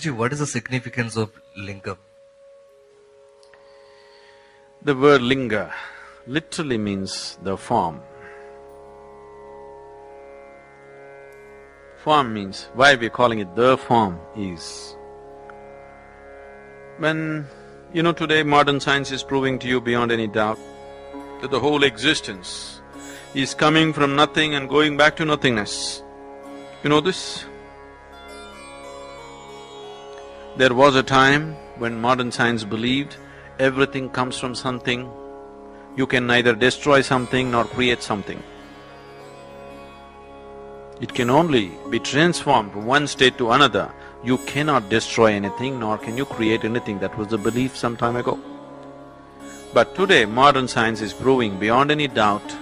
Guruji, what is the significance of Lingam? The word linga literally means the form. Form means, why we're calling it the form is, when, today modern science is proving to you beyond any doubt that the whole existence is coming from nothing and going back to nothingness. You know this? There was a time when modern science believed everything comes from something. You can neither destroy something nor create something. It can only be transformed from one state to another. You cannot destroy anything nor can you create anything. That was the belief some time ago. But today modern science is proving beyond any doubt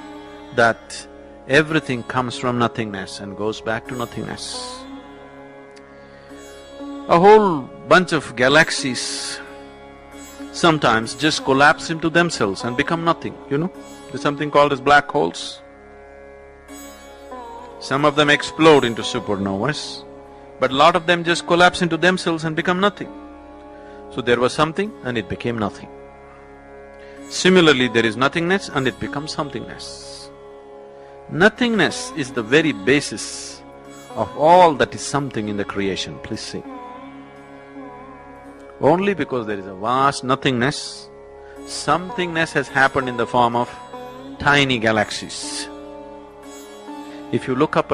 that everything comes from nothingness and goes back to nothingness. A whole bunch of galaxies sometimes just collapse into themselves and become nothing, There's something called as black holes. Some of them explode into supernovas, but a lot of them just collapse into themselves and become nothing. So there was something and it became nothing. Similarly, there is nothingness and it becomes somethingness. Nothingness is the very basis of all that is something in the creation, please see. Only because there is a vast nothingness, somethingness has happened in the form of tiny galaxies. If you look up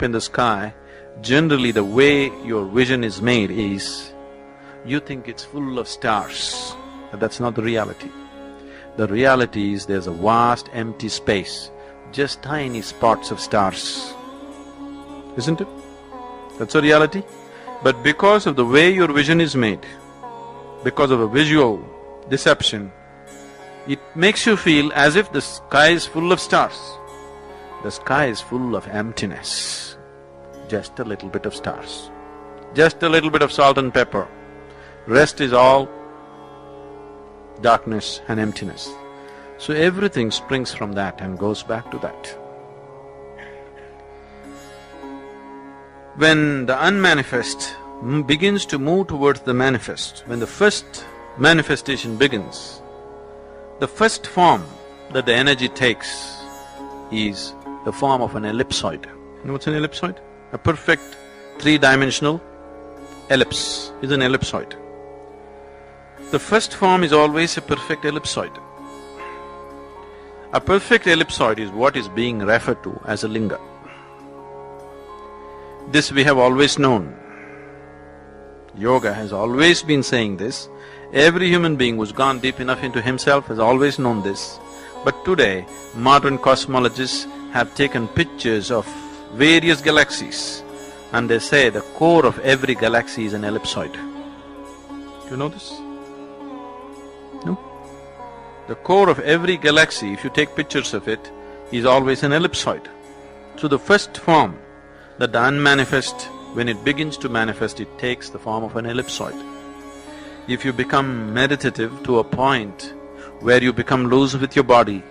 in the sky, generally the way your vision is made is, you think it's full of stars, but that's not the reality. The reality is there's a vast empty space, just tiny spots of stars, isn't it? That's a reality. But because of the way your vision is made, because of a visual deception, it makes you feel as if the sky is full of stars. The sky is full of emptiness, just a little bit of stars, just a little bit of salt and pepper. Rest is all darkness and emptiness. So everything springs from that and goes back to that. When the unmanifest begins to move towards the manifest, when the first manifestation begins, the first form that the energy takes is the form of an ellipsoid. You know what's an ellipsoid? A perfect three-dimensional ellipse is an ellipsoid. The first form is always a perfect ellipsoid. A perfect ellipsoid is what is being referred to as a linga. This we have always known. Yoga has always been saying this. Every human being who's gone deep enough into himself has always known this. But today, modern cosmologists have taken pictures of various galaxies and they say the core of every galaxy is an ellipsoid. Do you know this? No? The core of every galaxy, if you take pictures of it, is always an ellipsoid. So the first form that the unmanifest, when it begins to manifest, it takes the form of an ellipsoid. If you become meditative to a point where you become loose with your body,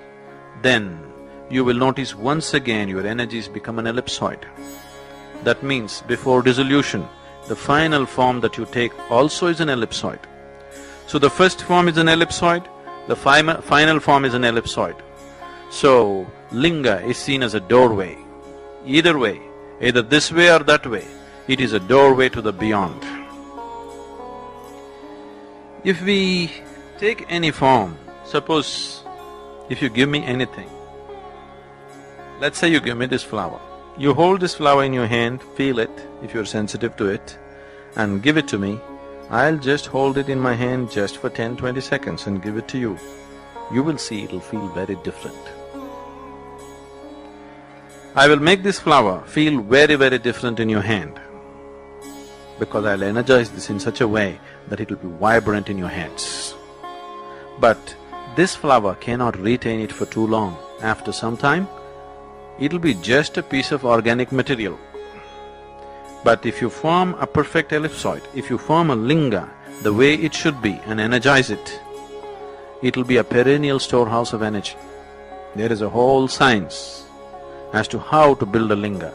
then you will notice once again your energies become an ellipsoid. That means before dissolution, the final form that you take also is an ellipsoid. So the first form is an ellipsoid, the final form is an ellipsoid. So, linga is seen as a doorway. Either way, either this way or that way, it is a doorway to the beyond. If we take any form, suppose if you give me anything, let's say you give me this flower. You hold this flower in your hand, feel it if you're sensitive to it, and give it to me. I'll just hold it in my hand just for 10-20 seconds and give it to you. You will see it'll feel very different. I will make this flower feel very, very different in your hand because I'll energize this in such a way that it'll be vibrant in your hands. But this flower cannot retain it for too long. After some time, it'll be just a piece of organic material. But if you form a perfect ellipsoid, if you form a linga the way it should be and energize it, it'll be a perennial storehouse of energy. There is a whole science as to how to build a linga.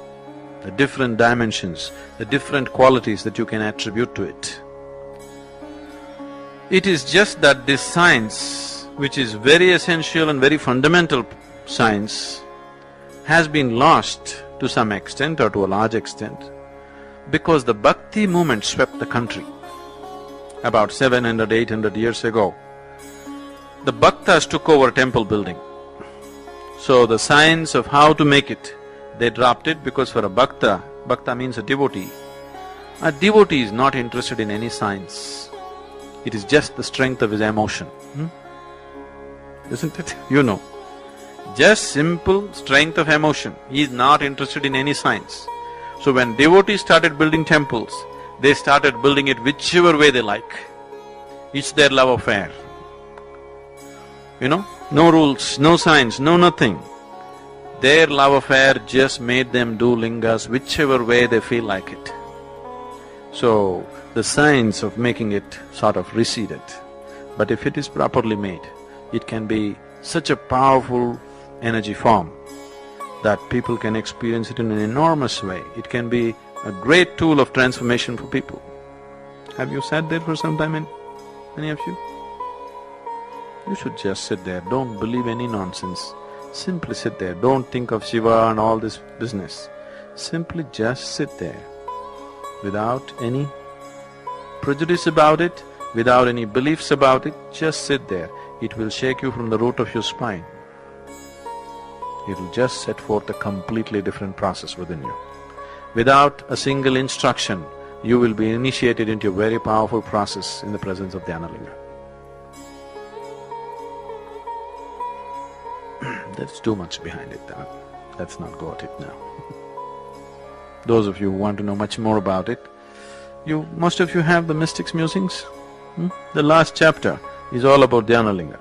the different dimensions, the different qualities that you can attribute to it. It is just that this science, which is very essential and very fundamental science, has been lost to some extent or to a large extent because the bhakti movement swept the country about 700, 800 years ago. The bhaktas took over temple building. So the science of how to make it, they dropped it because for a bhakta, bhakta means a devotee is not interested in any science. It is just the strength of his emotion, isn't it? You know, just simple strength of emotion. He is not interested in any science. So when devotees started building temples, they started building it whichever way they like. It's their love affair. You know, no rules, no science, no nothing. Their love affair just made them do lingas whichever way they feel like it. So, the science of making it sort of receded. But if it is properly made, it can be such a powerful energy form that people can experience it in an enormous way. It can be a great tool of transformation for people. Have you sat there for some time, any of you? You should just sit there, don't believe any nonsense. Simply sit there, don't think of Shiva and all this business. Simply just sit there, without any prejudice about it, without any beliefs about it, just sit there. It will shake you from the root of your spine. It will just set forth a completely different process within you. Without a single instruction, you will be initiated into a very powerful process in the presence of Dhyana Linga. There's too much behind it, let's not go at it now. Those of you who want to know much more about it, most of you have the Mystics' Musings. The last chapter is all about Dhyana Linga.